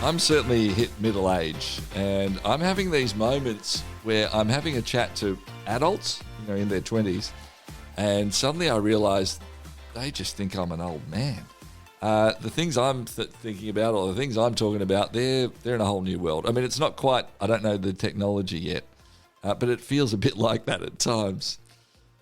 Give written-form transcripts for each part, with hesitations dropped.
I'm certainly hit middle age, and I'm having these moments where I'm having a chat to adults, in their 20s, and suddenly I realise they just think I'm an old man. The things I'm thinking about, or the things I'm talking about, they're in a whole new world. I mean, it's not quite, I don't know the technology yet, but it feels a bit like that at times.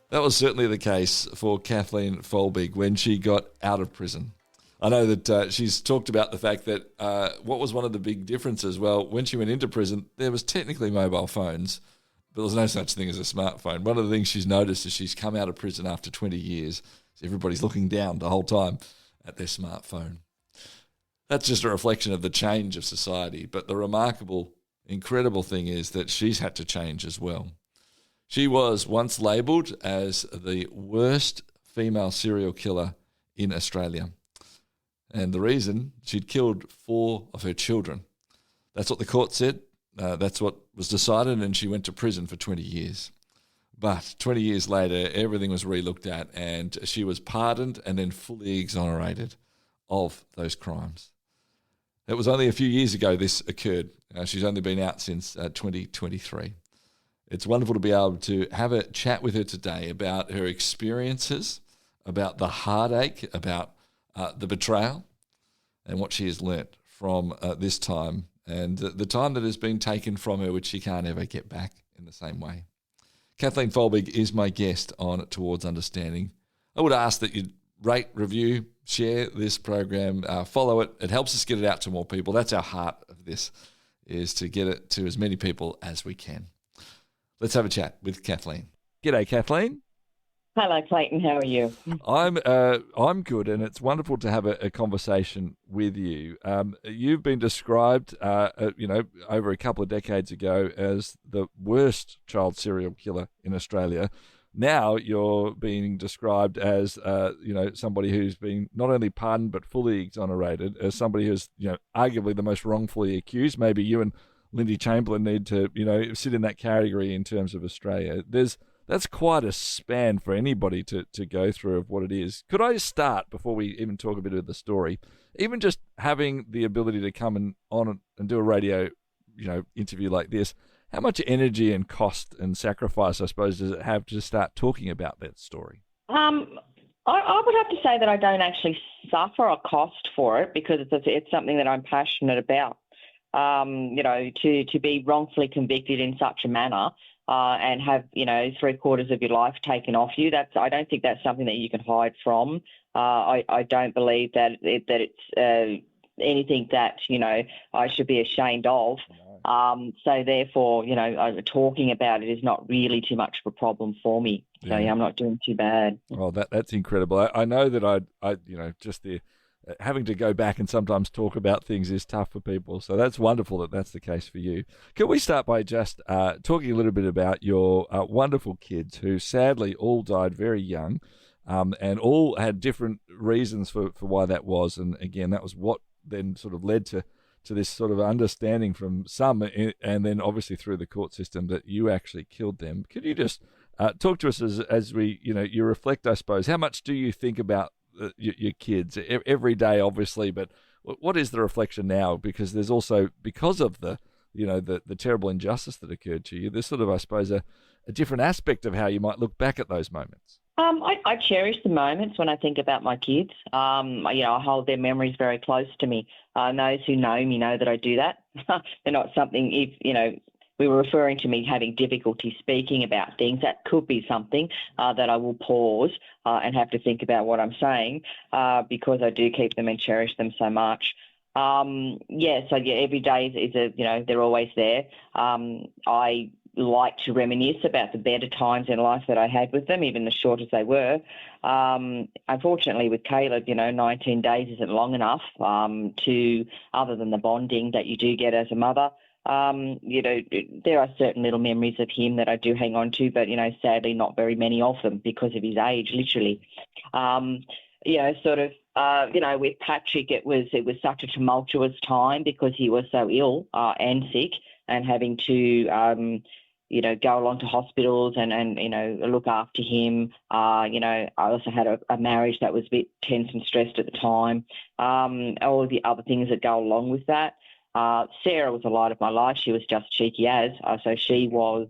That was certainly the case for Kathleen Folbigg when she got out of prison. I know that she's talked about the fact that what was one of the big differences? Well, when she went into prison, there was technically mobile phones, but there was no such thing as a smartphone. One of the things she's noticed is she's come out of prison after 20 years. Everybody's looking down the whole time at their smartphone. That's just a reflection of the change of society. But the remarkable, incredible thing is that she's had to change as well. She was once labelled as the worst female serial killer in Australia. And the reason, she'd killed 4 of her children. That's what the court said. That's what was decided, and she went to prison for 20 years. But 20 years later, everything was re-looked at, and she was pardoned and then fully exonerated of those crimes. It was only a few years ago this occurred. She's only been out since 2023. It's wonderful to be able to have a chat with her today about her experiences, about the heartache, about the betrayal, and what she has learnt from this time, and the time that has been taken from her, which she can't ever get back in the same way. Kathleen Folbigg is my guest on Towards Understanding. I would ask that you rate, review, share this program, follow it. It helps us get it out to more people. That's our heart of this, is to get it to as many people as we can. Let's have a chat with Kathleen. G'day, Kathleen. Hello, Clayton. How are you? I'm good, and it's wonderful to have a conversation with you. You've been described, over a couple of decades ago as the worst child serial killer in Australia. Now you're being described as, somebody who's been not only pardoned but fully exonerated, as somebody who's, arguably the most wrongfully accused. Maybe you and Lindy Chamberlain need to, sit in that category in terms of Australia. That's quite a span for anybody to go through of what it is. Could I start, before we even talk a bit of the story, even just having the ability to come on and do a radio, interview like this, how much energy and cost and sacrifice, I suppose, does it have to start talking about that story? I would have to say that I don't actually suffer a cost for it, because it's something that I'm passionate about. To be wrongfully convicted in such a manner, and have, 3/4 of your life taken off you. I don't think that's something that you can hide from. I don't believe that it's anything that, I should be ashamed of. So therefore, talking about it is not really too much of a problem for me. So I'm not doing too bad. Well, that's incredible. I know that just the having to go back and sometimes talk about things is tough for people. So that's wonderful that that's the case for you. Can we start by just talking a little bit about your wonderful kids, who sadly all died very young, and all had different reasons for why that was. And again, that was what then sort of led to this sort of understanding from some, and then obviously through the court system, that you actually killed them. Could you just talk to us as we, you reflect, I suppose, how much do you think about your kids every day, obviously, but what is the reflection now? Because there's also, because of the terrible injustice that occurred to you, there's sort of, I suppose, a different aspect of how you might look back at those moments. I cherish the moments when I think about my kids. I hold their memories very close to me. Those who know me know that I do that. They're not something, if, we were referring to me having difficulty speaking about things. That could be something that I will pause and have to think about what I'm saying, because I do keep them and cherish them so much. Every day they're always there. I like to reminisce about the better times in life that I had with them, even as short as they were. Unfortunately, with Caleb, 19 days isn't long enough other than the bonding that you do get as a mother. There are certain little memories of him that I do hang on to, but, sadly not very many of them because of his age, literally. With Patrick, it was such a tumultuous time because he was so ill and sick, and having to, go along to hospitals and look after him. I also had a marriage that was a bit tense and stressed at the time. All the other things that go along with that. Sarah was the light of my life. She was just cheeky as, so she was,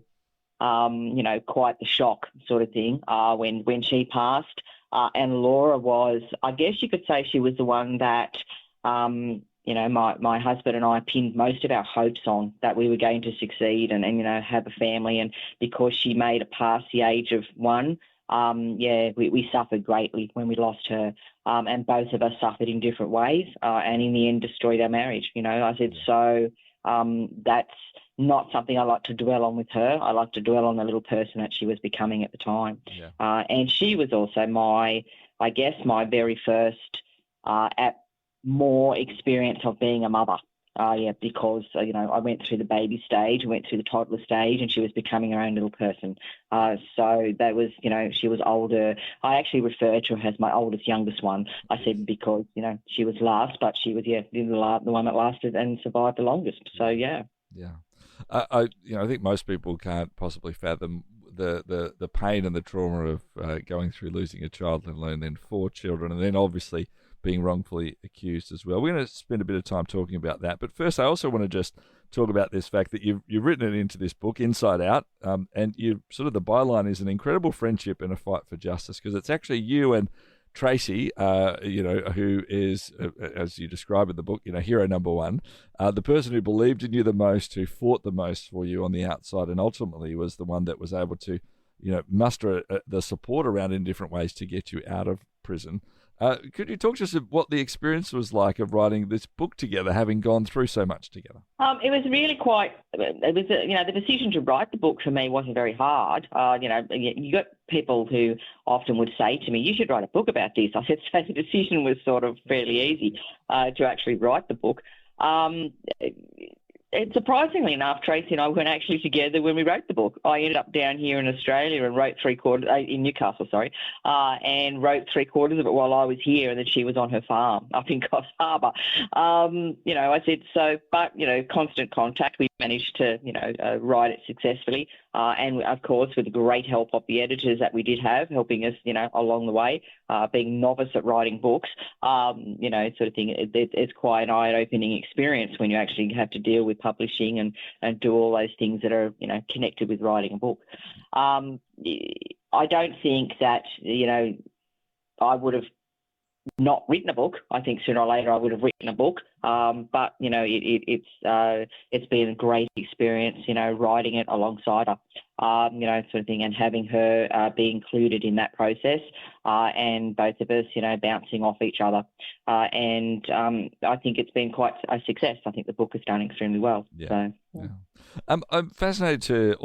quite the shock sort of thing when she passed. And Laura was, I guess you could say she was the one that, my husband and I pinned most of our hopes on, that we were going to succeed and have a family. And because she made it past the age of one, we suffered greatly when we lost her. And both of us suffered in different ways and in the end destroyed our marriage. I said, so that's not something I like to dwell on with her. I like to dwell on the little person that she was becoming at the time. Yeah. And she was also my very first more experience of being a mother. Because, I went through the baby stage, went through the toddler stage, and she was becoming her own little person. So that was, she was older. I actually refer to her as my youngest one. I said because, she was last, but she was, the one that lasted and survived the longest. So, yeah. Yeah. I think most people can't possibly fathom the pain and the trauma of going through losing a child, let alone then 4 children, and then obviously being wrongfully accused as well. We're going to spend a bit of time talking about that. But first, I also want to just talk about this fact that you've written it into this book, Inside Out, and you sort of the byline is an incredible friendship and a fight for justice, because it's actually you and Tracy, who is, as you describe in the book, hero number one, the person who believed in you the most, who fought the most for you on the outside, and ultimately was the one that was able to, muster the support around in different ways to get you out of prison. Could you talk to us about what the experience was like of writing this book together, having gone through so much together? It was really the decision to write the book for me wasn't very hard. You got people who often would say to me, you should write a book about this. I said, so the decision was sort of fairly easy to actually write the book. Surprisingly enough, Tracy and I weren't actually together when we wrote the book. I ended up down here in Australia and wrote in Newcastle, and wrote 3/4 of it while I was here, and then she was on her farm up in Coffs Harbour. I said so, but constant contact. We managed to write it successfully, and of course with the great help of the editors that we did have helping us, along the way. Being novice at writing books, sort of thing. It's quite an eye-opening experience when you actually have to deal with publishing and do all those things that are, connected with writing a book. I don't think that, I would have not written a book. I think sooner or later I would have written a book. But it's been a great experience, writing it alongside her, sort of thing, and having her be included in that process, and both of us, bouncing off each other. And I think it's been quite a success. I think the book has done extremely well. Yeah. So, yeah. I'm fascinated to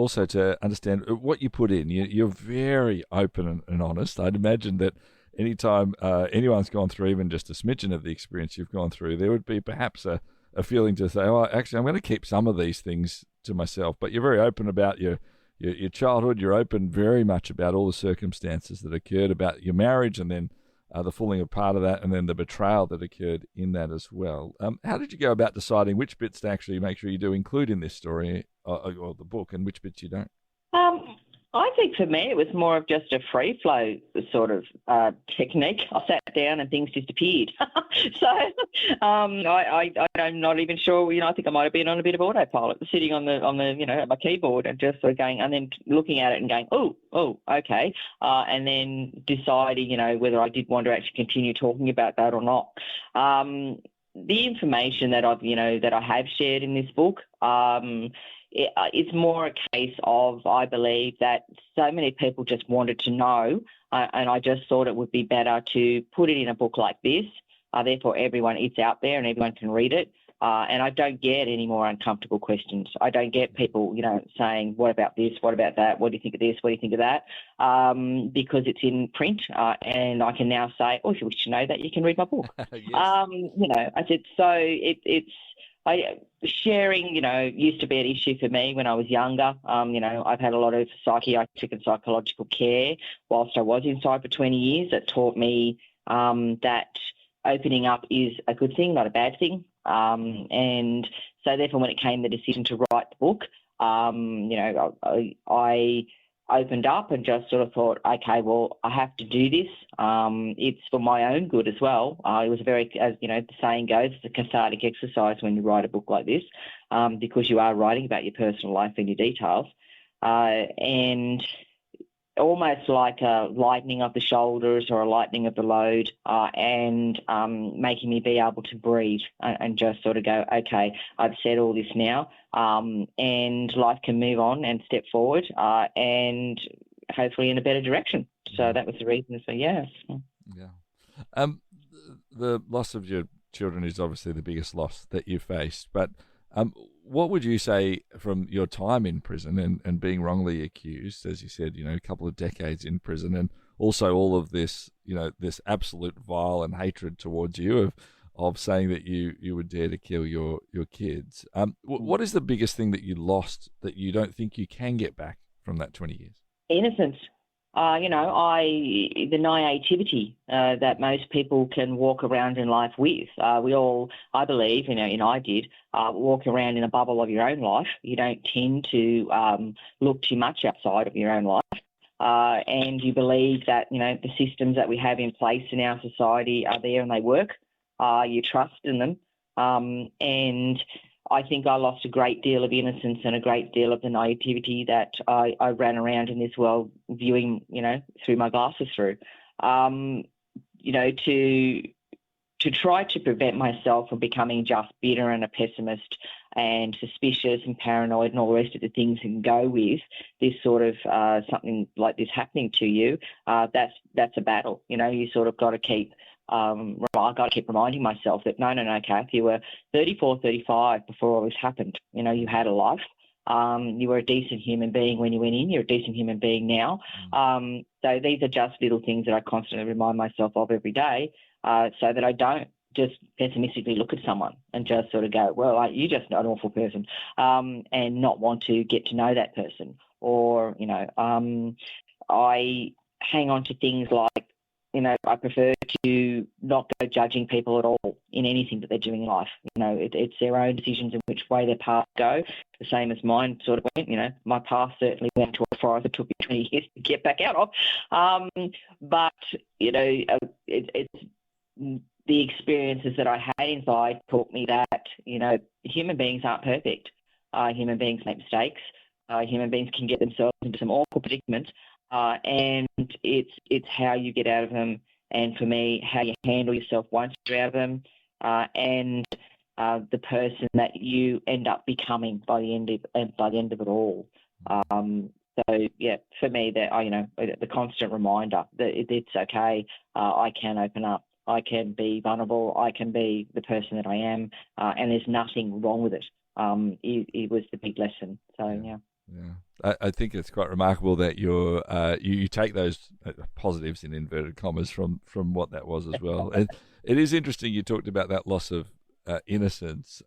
understand what you put in. You're very open and honest. I'd imagine that anytime anyone's gone through even just a smidgen of the experience you've gone through, there would be perhaps a feeling to say, oh, actually, I'm going to keep some of these things to myself. But you're very open about your childhood. You're open very much about all the circumstances that occurred, about your marriage, and then the falling apart of that, and then the betrayal that occurred in that as well. How did you go about deciding which bits to actually make sure you do include in this story or the book, and which bits you don't? I think for me it was more of just a free flow sort of technique. I sat down and things disappeared. So I'm not even sure. I think I might have been on a bit of autopilot, sitting on the at my keyboard and just sort of going, and then looking at it and going, oh, okay, and then deciding whether I did want to actually continue talking about that or not. The information that I have shared in this book. It's more a case of, I believe, that so many people just wanted to know, and I just thought it would be better to put it in a book like this. Therefore, it's out there and everyone can read it. And I don't get any more uncomfortable questions. I don't get people, saying, what about this? What about that? What do you think of this? What do you think of that? Because it's in print, and I can now say, if you wish to know that, you can read my book. Yes. I said, so sharing, used to be an issue for me when I was younger. I've had a lot of psychiatric and psychological care whilst I was inside for 20 years that taught me that opening up is a good thing, not a bad thing. And so therefore when it came the decision to write the book, I opened up and just sort of thought, okay, well, I have to do this. It's for my own good as well. It was as the saying goes, it's a cathartic exercise when you write a book like this, because you are writing about your personal life and your details. And almost like a lightening of the shoulders or a lightening of the load, and making me be able to breathe and just sort of go, okay, I've said all this now, and life can move on and step forward, and hopefully in a better direction. So that was the reason. So, yeah. Yeah. The loss of your children is obviously the biggest loss that you faced, but what would you say from your time in prison and being wrongly accused, as you said, a couple of decades in prison, and also all of this, this absolute vile and hatred towards you of saying that you would dare to kill your kids. What is the biggest thing that you lost that you don't think you can get back from that 20 years? Innocence. The naivety that most people can walk around in life with. We all, I believe, and I did, walk around in a bubble of your own life. You don't tend to look too much outside of your own life. And you believe that, the systems that we have in place in our society are there and they work. You trust in them. And I think I lost a great deal of innocence and a great deal of the naivety that I ran around in this world viewing, through my glasses through. To try to prevent myself from becoming just bitter and a pessimist and suspicious and paranoid and all the rest of the things that can go with this sort of something like this happening to you, that's a battle. You sort of got to keep I've got to keep reminding myself that no, Kath, you were 34, 35 before all this happened. You had a life. You were a decent human being when you went in. You're a decent human being now. So these are just little things that I constantly remind myself of every day, so that I don't just pessimistically look at someone and just sort of go, well, you're just an awful person, and not want to get to know that person. Or, I hang on to things like, I prefer to not go judging people at all in anything that they're doing in life. It's their own decisions in which way their path go, the same as mine sort of went. My path certainly went to a forest that took me 20 years to get back out of. But, it's the experiences that I had inside taught me that, human beings aren't perfect. Human beings make mistakes. Human beings can get themselves into some awkward predicaments. And it's how you get out of them, and for me, how you handle yourself once you're out of them, and the person that you end up becoming by the end of it all. So yeah, for me, that the constant reminder that it's okay. I can open up. I can be vulnerable. I can be the person that I am, and there's nothing wrong with it. It was the big lesson. So yeah. Yeah, I think it's quite remarkable that you take those positives in inverted commas from what that was as well. And it is interesting you talked about that loss of innocence.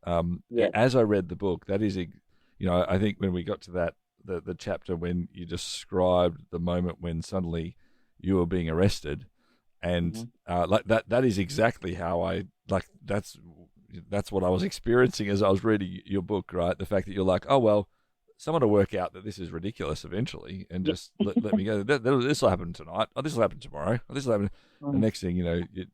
As I read the book, that is, I think when we got to that the chapter when you described the moment when suddenly you were being arrested, and like that is exactly how that's what I was experiencing as I was reading your book. Right, the fact that you're like, oh well, someone will work out that this is ridiculous eventually, and just let me go. This will happen tonight. Oh, this will happen tomorrow. Oh, this will happen. The next thing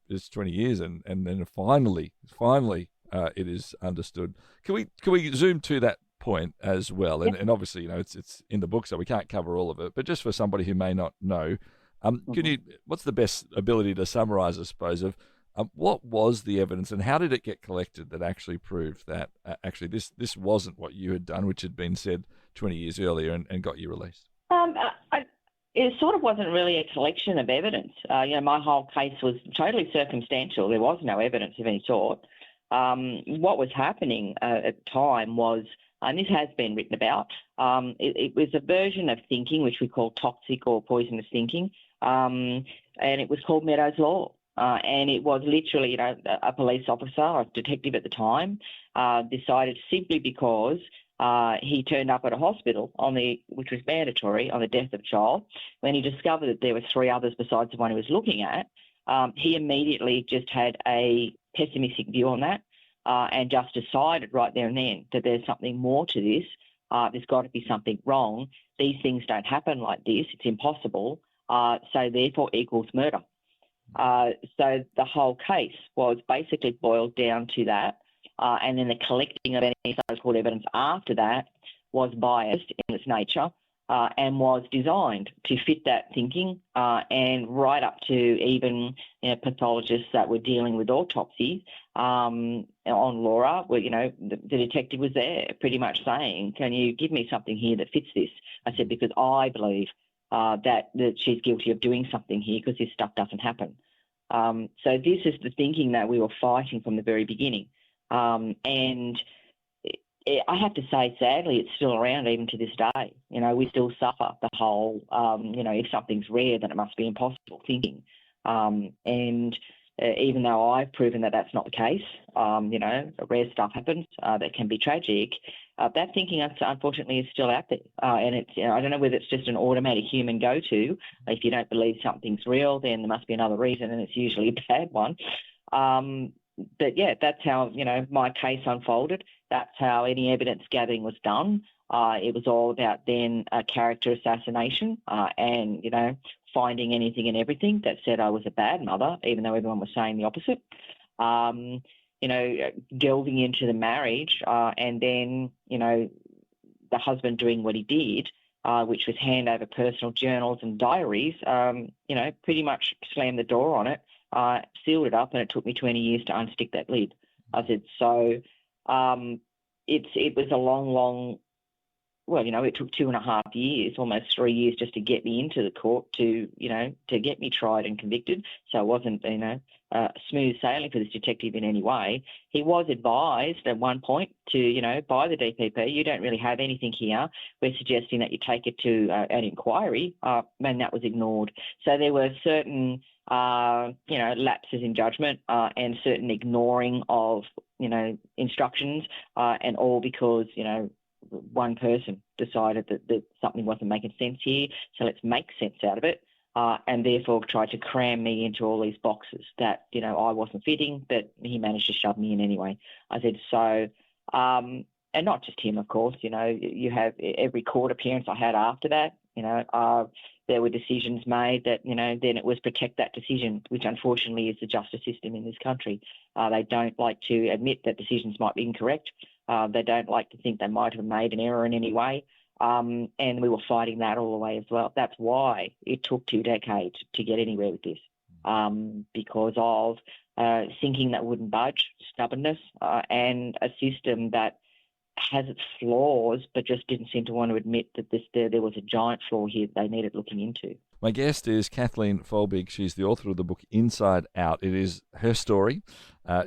it's 20 years, and then finally, it is understood. Can we zoom to that point as well? And obviously, it's in the book, so we can't cover all of it. But just for somebody who may not know, what's the best ability to summarize, I suppose, of what was the evidence and how did it get collected that actually proved that actually this wasn't what you had done, which had been said 20 years earlier and got you released? It sort of wasn't really a collection of evidence. My whole case was totally circumstantial. There was no evidence of any sort. What was happening at the time was, and this has been written about, it was a version of thinking which we call toxic or poisonous thinking, and it was called Meadows' Law. And it was literally, a police officer, a detective at the time, decided simply because he turned up at a hospital which was mandatory, on the death of a child. When he discovered that there were three others besides the one he was looking at, he immediately just had a pessimistic view on that, and just decided right there and then that there's something more to this, there's got to be something wrong. These things don't happen like this. It's impossible. So therefore equals murder. So the whole case was basically boiled down to that. And then the collecting of any so-called evidence after that was biased in its nature and was designed to fit that thinking and right up to even pathologists that were dealing with autopsies on Laura. Where, the detective was there pretty much saying, can you give me something here that fits this? I said, because I believe that she's guilty of doing something here because this stuff doesn't happen. So this is the thinking that we were fighting from the very beginning. And I have to say, sadly, it's still around even to this day. We still suffer the whole, if something's rare, then it must be impossible thinking. And even though I've proven that that's not the case, rare stuff happens that can be tragic, that thinking, unfortunately, is still out there. And it's, I don't know whether it's just an automatic human go-to. If you don't believe something's real, then there must be another reason, and it's usually a bad one. But, yeah, that's how, my case unfolded. That's how any evidence gathering was done. It was all about then character assassination and, finding anything and everything that said I was a bad mother, even though everyone was saying the opposite. Delving into the marriage and then, the husband doing what he did, which was hand over personal journals and diaries, pretty much slammed the door on it, sealed it up, and it took me 20 years to unstick that lid. I said, so it was a long, it took 2.5 years, almost 3 years just to get me into the court to get me tried and convicted. So it wasn't, smooth sailing for this detective in any way. He was advised at one point to, by the DPP, you don't really have anything here. We're suggesting that you take it to an inquiry, and that was ignored. So there were certain, lapses in judgment and certain ignoring of, instructions, and all because, one person decided that something wasn't making sense here, so let's make sense out of it, and therefore tried to cram me into all these boxes that, I wasn't fitting, but he managed to shove me in anyway. I said, so, and not just him, of course, you have every court appearance I had after that, there were decisions made that, then it was protect that decision, which unfortunately is the justice system in this country. They don't like to admit that decisions might be incorrect. They don't like to think they might have made an error in any way. And we were fighting that all the way as well. That's why it took 2 decades to get anywhere with this, because of thinking that wouldn't budge, stubbornness, and a system that has its flaws but just didn't seem to want to admit that there was a giant flaw here that they needed looking into. My guest is Kathleen Folbigg. She's the author of the book Inside Out. It is her story.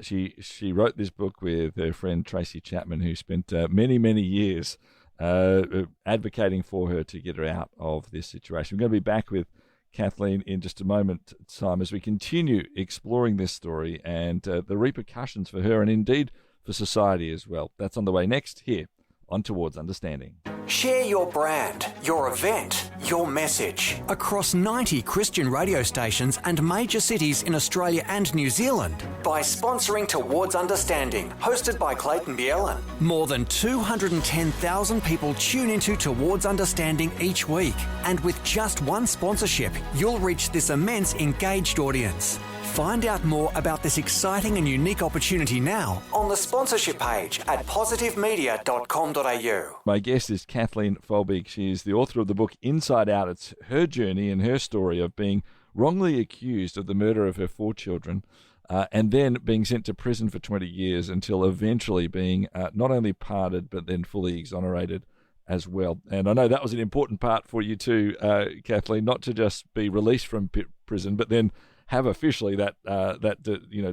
She wrote this book with her friend Tracy Chapman, who spent many, many years advocating for her to get her out of this situation. We're going to be back with Kathleen in just a moment time as we continue exploring this story and the repercussions for her and indeed for society as well. That's on the way next here on Towards Understanding. Share your brand, your event, your message across 90 Christian radio stations and major cities in Australia and New Zealand by sponsoring Towards Understanding, hosted by Clayton Bielen. More than 210,000 people tune into Towards Understanding each week, and with just one sponsorship, you'll reach this immense engaged audience. Find out more about this exciting and unique opportunity now on the sponsorship page at positivemedia.com.au. My guest is Kathleen Folbigg. She is the author of the book Inside Out. It's her journey and her story of being wrongly accused of the murder of her 4 children and then being sent to prison for 20 years until eventually being not only pardoned but then fully exonerated as well. And I know that was an important part for you too, Kathleen, not to just be released from prison, but then have officially that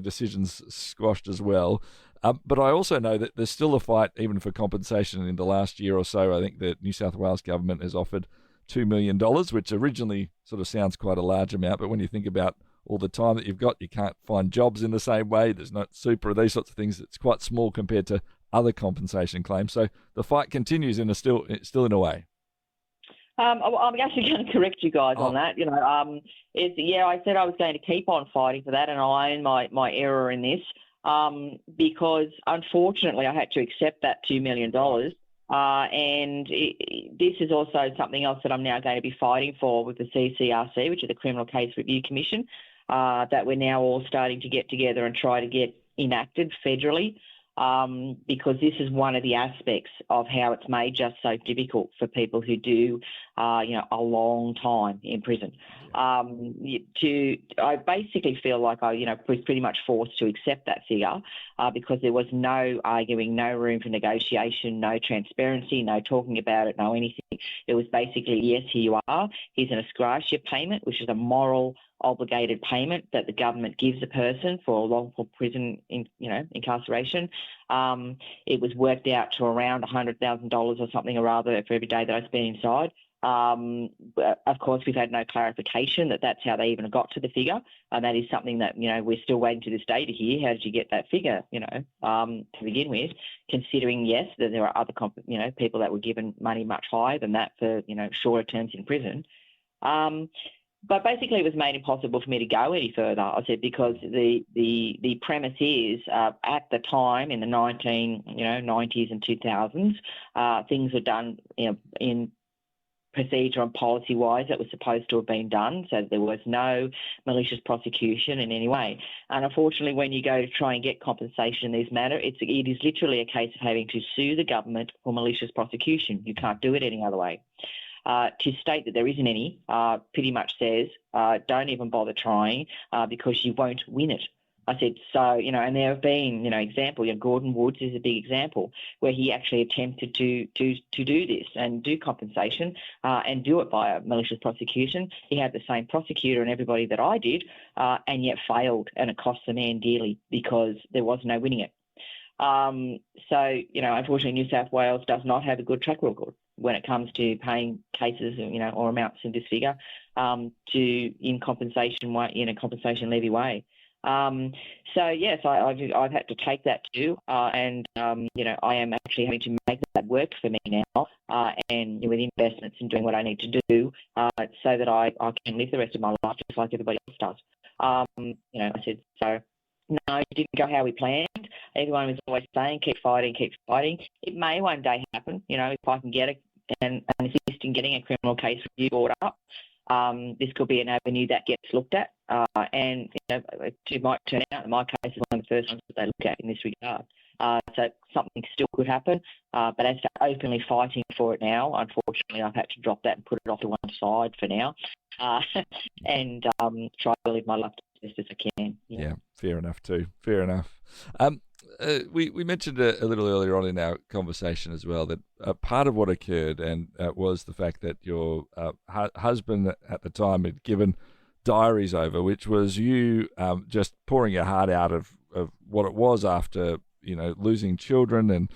decisions squashed as well. But I also know that there's still a fight even for compensation. In the last year or so, I think the New South Wales government has offered $2 million, which originally sort of sounds quite a large amount. But when you think about all the time that you've got, you can't find jobs in the same way. There's no super, these sorts of things. It's quite small compared to other compensation claims. So the fight continues still in a way. I'm actually going to correct you guys on that. I said I was going to keep on fighting for that, and I own my error in this because, unfortunately, I had to accept that $2 million This is also something else that I'm now going to be fighting for with the CCRC, which is the Criminal Case Review Commission, that we're now all starting to get together and try to get enacted federally, because this is one of the aspects of how it's made just so difficult for people who do, a long time in prison. I basically feel like I, was pretty much forced to accept that figure because there was no arguing, no room for negotiation, no transparency, no talking about it, no anything. It was basically, yes, here you are. Here's an escratia payment, which is a moral obligated payment that the government gives a person for wrongful prison, incarceration. It was worked out to around $100,000 or something or other for every day that I spent inside. Of course, we've had no clarification that that's how they even got to the figure, and that is something that we're still waiting to this day to hear. How did you get that figure? To begin with, considering yes that there are other people that were given money much higher than that for shorter terms in prison. But basically, it was made impossible for me to go any further. I said because the premise is at the time in the 1990s and 2000s, things were done in procedure and policy-wise that was supposed to have been done, so there was no malicious prosecution in any way. And unfortunately, when you go to try and get compensation in these matters, it is literally a case of having to sue the government for malicious prosecution. You can't do it any other way. To state that there isn't any pretty much says don't even bother trying because you won't win it. I said, so, and there have been, example, Gordon Woods is a big example where he actually attempted to do this and do compensation and do it by a malicious prosecution. He had the same prosecutor and everybody that I did and yet failed, and it cost the man dearly because there was no winning it. Unfortunately, New South Wales does not have a good track record when it comes to paying cases, or amounts in this figure in a compensation levy way. Yes, I've had to take that too, and I am actually having to make that work for me now, and with investments and doing what I need to do, so that I can live the rest of my life just like everybody else does. I said so. No, it didn't go how we planned. Everyone was always saying, keep fighting, keep fighting. It may one day happen, if I can get and assist in getting a criminal case review brought up. This could be an avenue that gets looked at, and it might turn out that my case is one of the first ones that they look at in this regard. So something still could happen, but as to openly fighting for it now, unfortunately, I've had to drop that and put it off to one side for now, and try to live my life as best as I can. Yeah, fair enough too. Fair enough. We mentioned a little earlier on in our conversation as well that part of what occurred and was the fact that your husband at the time had given diaries over, which was you just pouring your heart out of what it was after losing children and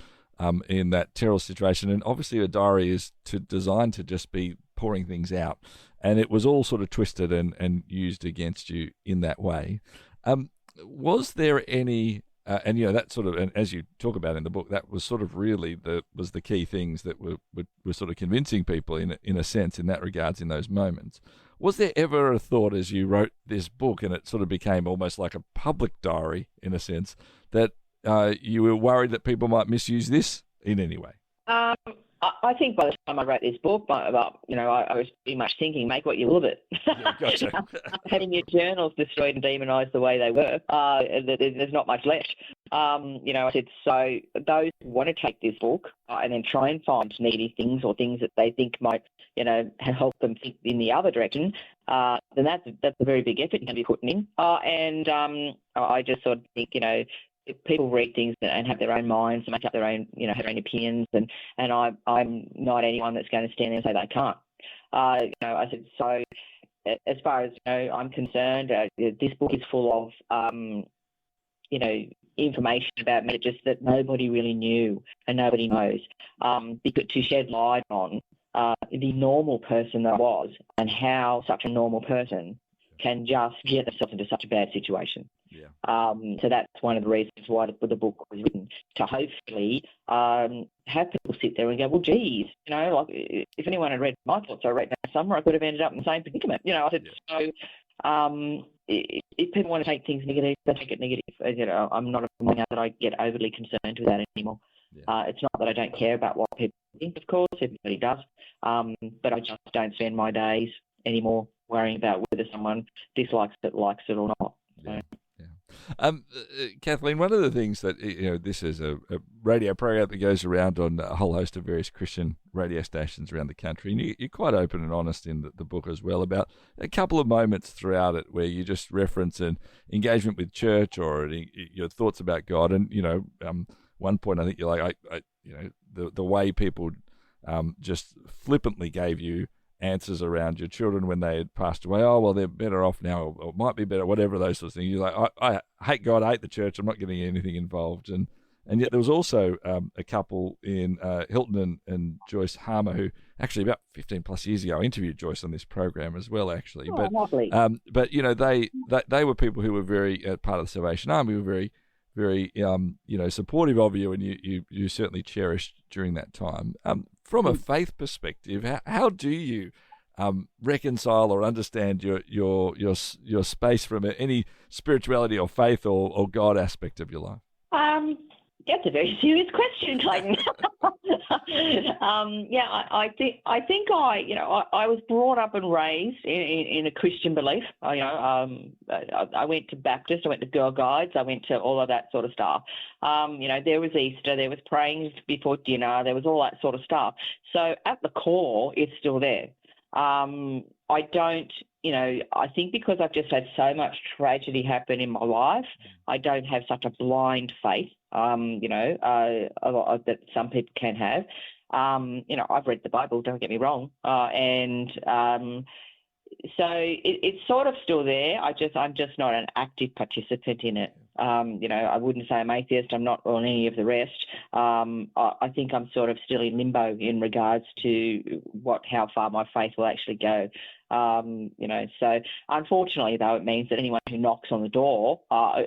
in that terrible situation. And obviously a diary is designed to just be pouring things out, and it was all sort of twisted and used against you in that way. Was there any and that sort of, and as you talk about in the book, that was sort of really the key things that were sort of convincing people in a sense in that regards in those moments. Was there ever a thought as you wrote this book, and it sort of became almost like a public diary in a sense, that you were worried that people might misuse this in any way? I think by the time I wrote this book, I was pretty much thinking, make what you will of it. Yeah, gotcha. Having your journals destroyed and demonised the way they were, there's not much left. I said, so those who want to take this book and then try and find needy things or things that they think might, help them think in the other direction, then that's a very big effort you're going to be putting in. I just sort of think, if people read things and have their own minds and make up their own, have their own opinions, and I'm not anyone that's going to stand there and say they can't. I said, so as far as I'm concerned, this book is full of, information about me just that nobody really knew and nobody knows, because to shed light on the normal person that I was and how such a normal person can just get themselves into such a bad situation. Yeah. So that's one of the reasons why the book was written, to hopefully have people sit there and go, well, geez, like if anyone had read my thoughts I wrote that summer, I could have ended up in the same predicament. I said, so if people want to take things negative, they take it negative. I'm not a that I get overly concerned with that anymore. It's not that I don't care about what people think, of course, everybody does, but I just don't spend my days anymore worrying about whether someone likes it or not. Yeah. Kathleen, one of the things that, this is a radio program that goes around on a whole host of various Christian radio stations around the country, and you're quite open and honest in the book as well about a couple of moments throughout it where you just reference an engagement with church or your thoughts about God, and one point I think you're like, the way people just flippantly gave you answers around your children when they had passed away. Oh, well, they're better off now, or might be better, whatever, those sorts of things. You're like, I hate God, I hate the church, I'm not getting anything involved. And yet there was also a couple in Hilton and Joyce Harmer, who actually about 15 plus years ago, I interviewed Joyce on this program as well, actually. Oh, lovely. But they were people who were very part of the Salvation Army, were very, very, supportive of you, and you certainly cherished during that time. From a faith perspective, how do you reconcile or understand your space from any spirituality or faith or God aspect of your life? That's a very serious question, Clayton. I think I was brought up and raised in a Christian belief. I went to Baptist, I went to Girl Guides, I went to all of that sort of stuff. There was Easter, there was praying before dinner, there was all that sort of stuff. So at the core, it's still there. I don't, I think because I've just had so much tragedy happen in my life, I don't have such a blind faith, that some people can have. I've read the Bible, don't get me wrong. So it's sort of still there. I'm just not an active participant in it. I wouldn't say I'm atheist. I'm not on any of the rest. I think I'm sort of still in limbo in regards to how far my faith will actually go. So unfortunately, though, it means that anyone who knocks on the door and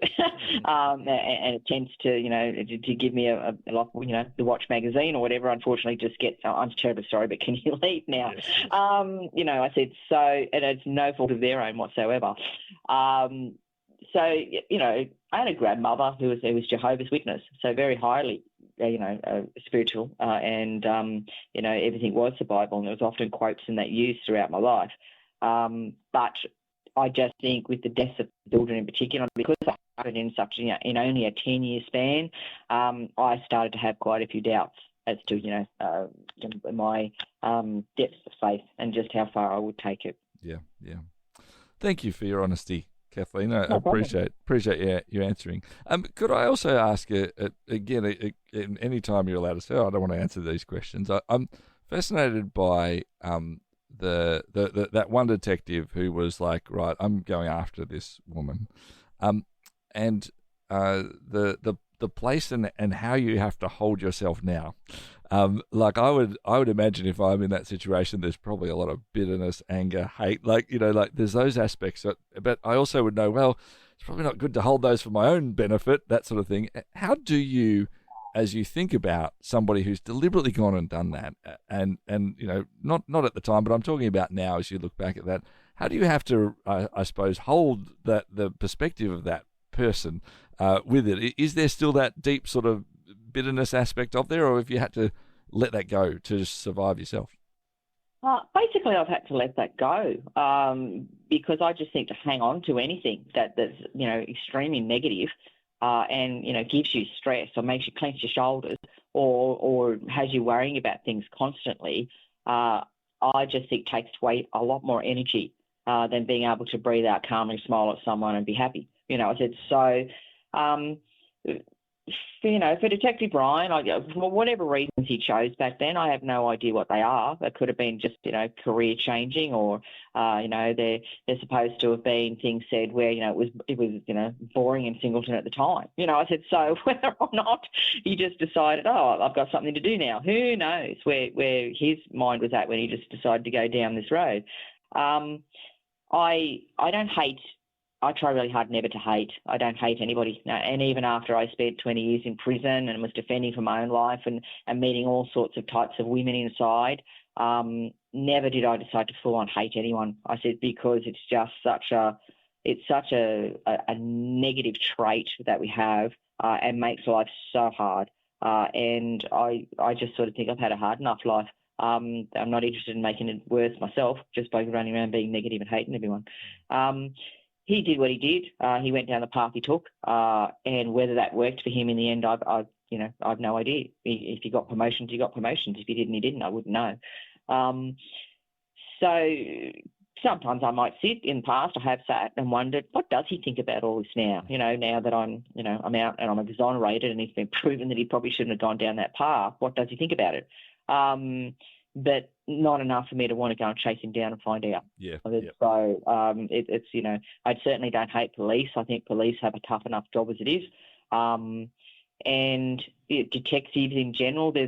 attempts to give me the Watch magazine or whatever, unfortunately, just gets. I'm terribly sorry, but can you leave now? Yes. I said so, and it's no fault of their own whatsoever. So I had a grandmother who was Jehovah's Witness, so very highly, spiritual, and everything was the Bible, and there was often quotes in that used throughout my life. But I just think with the deaths of children in particular, because it happened in in only a 10-year span, I started to have quite a few doubts as to my depth of faith and just how far I would take it. Yeah. Thank you for your honesty, Kathleen. I appreciate you answering. Could I also ask again, any time you're allowed to say, I don't want to answer these questions. I'm fascinated by that one detective who was like, right, I'm going after this woman, and the place and how you have to hold yourself now. Like I would imagine if I'm in that situation, there's probably a lot of bitterness, anger, hate, like there's those aspects. But I also would know, well, it's probably not good to hold those for my own benefit, that sort of thing. How do you, as you think about somebody who's deliberately gone and done that, and not at the time, but I'm talking about now as you look back at that, how do you have to, I suppose, hold the perspective of that person with it? Is there still that deep sort of bitterness aspect of there, or have you had to let that go to survive yourself? Basically, I've had to let that go because I just think to hang on to anything that's extremely negative and gives you stress or makes you clench your shoulders or has you worrying about things constantly, I just think takes away a lot more energy than being able to breathe out calmly, smile at someone and be happy. I said so. For Detective Brian, for whatever reasons he chose back then, I have no idea what they are. They could have been just, career changing, or they're supposed to have been things said where it was boring in Singleton at the time. I said so whether or not he just decided, I've got something to do now. Who knows where his mind was at when he just decided to go down this road. I don't hate. I try really hard never to hate. I don't hate anybody. And even after I spent 20 years in prison and was defending for my own life and meeting all sorts of types of women inside, never did I decide to full on hate anyone. I said because it's just such a negative trait that we have and makes life so hard. and I just sort of think I've had a hard enough life. I'm not interested in making it worse myself, just by running around being negative and hating everyone. He did what he did. He went down the path he took, and whether that worked for him in the end, I've no idea. If he got promotions, he got promotions. If he didn't, he didn't. I wouldn't know. So sometimes I might sit in the past. I have sat and wondered, what does he think about all this now? Now that I'm out and I'm exonerated, and it's been proven that he probably shouldn't have gone down that path. What does he think about it? But not enough for me to want to go and chase him down and find out. Yeah. So I certainly don't hate police. I think police have a tough enough job as it is. And detectives in general, they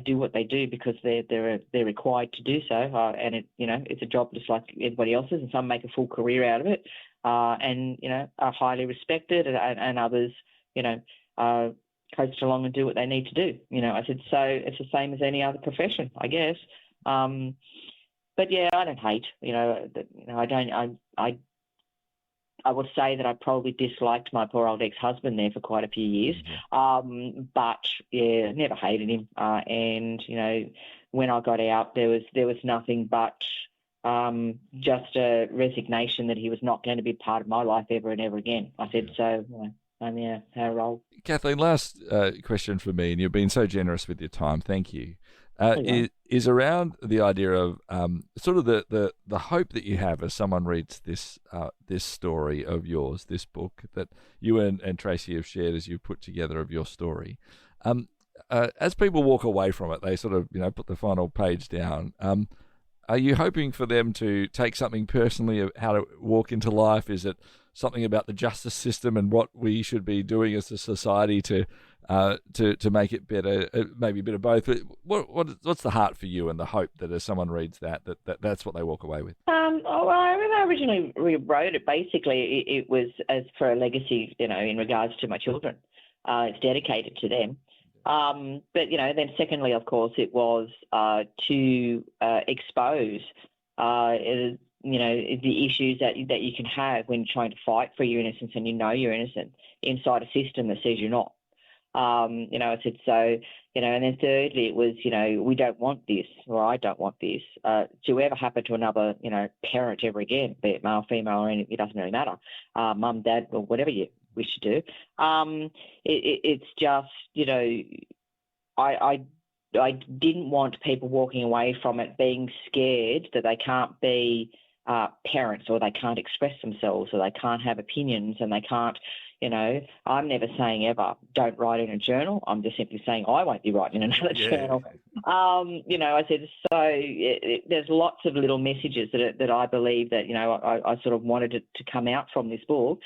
do what they do because they're required to do so. And it's a job just like everybody else's, and some make a full career out of it, and are highly respected, and others, coast along and do what they need to do. I said, so it's the same as any other profession, I guess. But yeah, I don't hate. I would say that I probably disliked my poor old ex-husband there for quite a few years. But yeah, never hated him. And when I got out, there was nothing but just a resignation that he was not going to be part of my life ever and ever again. I said, so how I roll. Kathleen, last question for me, and you've been so generous with your time. Thank you. Is around the idea of sort of the hope that you have as someone reads this story of yours, this book that you and Tracy have shared as you put together of your story. As people walk away from it, they sort of put the final page down. Are you hoping for them to take something personally of how to walk into life? Is it something about the justice system and what we should be doing as a society to make it better? Maybe a bit of both. What's the heart for you and the hope that as someone reads that's what they walk away with? When I originally rewrote it, basically it was as for a legacy, in regards to my children. It's dedicated to them. But then secondly, of course, it was to expose, the issues that you can have when trying to fight for your innocence and you're innocent inside a system that says you're not. I said so, and then thirdly, it was, we don't want this, or I don't want this to ever happen to another, parent ever again, be it male, female, or anything. It doesn't really matter, mum, dad, or whatever you wish to do. It's just, I didn't want people walking away from it being scared that they can't be parents, or they can't express themselves, or they can't have opinions, and they can't, I'm never saying ever don't write in a journal. I'm just simply saying I won't be writing in another journal. I said, so there's lots of little messages that I believe that, I sort of wanted to come out from this book.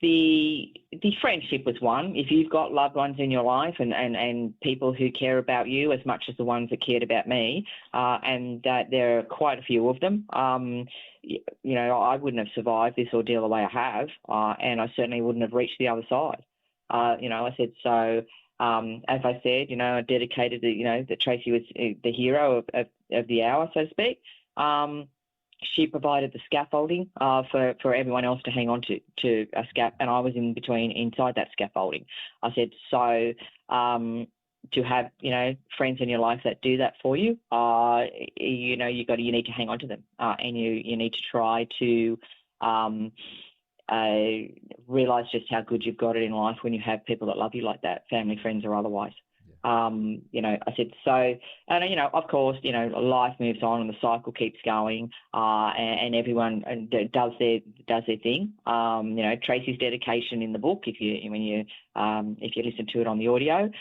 The friendship was one. If you've got loved ones in your life and people who care about you as much as the ones that cared about me, and that there are quite a few of them, I wouldn't have survived this ordeal the way I have, and I certainly wouldn't have reached the other side. I said, so as I said, I dedicated that Tracy was the hero of the hour, so to speak. She provided the scaffolding for everyone else to hang on to a and I was inside that scaffolding. I said, so to have friends in your life that do that for you, you need to hang on to them, and you need to try to realise just how good you've got it in life when you have people that love you like that, family, friends, or otherwise. I said, so, and, of course, life moves on and the cycle keeps going, and everyone does their thing. Tracy's dedication in the book, if you listen to it on the audio, is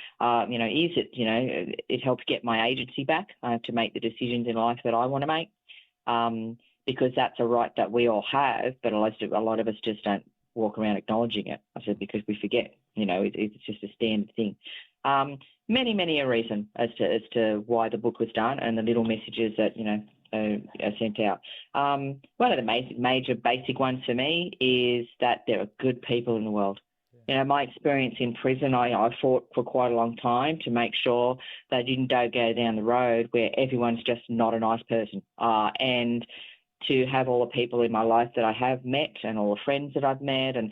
it helps get my agency back, to make the decisions in life that I want to make, because that's a right that we all have, but a lot of us just don't walk around acknowledging it. I said, because we forget, it's just a standard thing. Many a reason as to why the book was done, and the little messages that are sent out. One of the major basic ones for me is that there are good people in the world. My experience in prison, I fought for quite a long time to make sure that I didn't go down the road where everyone's just not a nice person. And to have all the people in my life that I have met and all the friends that I've met and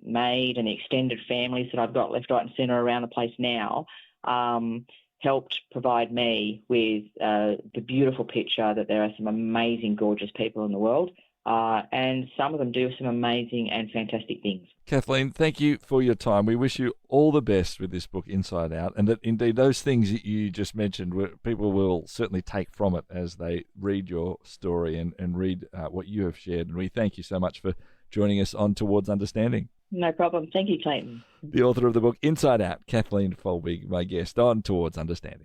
made and the extended families that I've got left, right and centre around the place now helped provide me with the beautiful picture that there are some amazing, gorgeous people in the world. And some of them do some amazing and fantastic things. Kathleen, thank you for your time. We wish you all the best with this book, Inside Out, and that indeed those things that you just mentioned, people will certainly take from it as they read your story and read what you have shared. And we thank you so much for joining us on Towards Understanding. No problem. Thank you, Clayton. The author of the book, Inside Out, Kathleen Folbigg, my guest on Towards Understanding.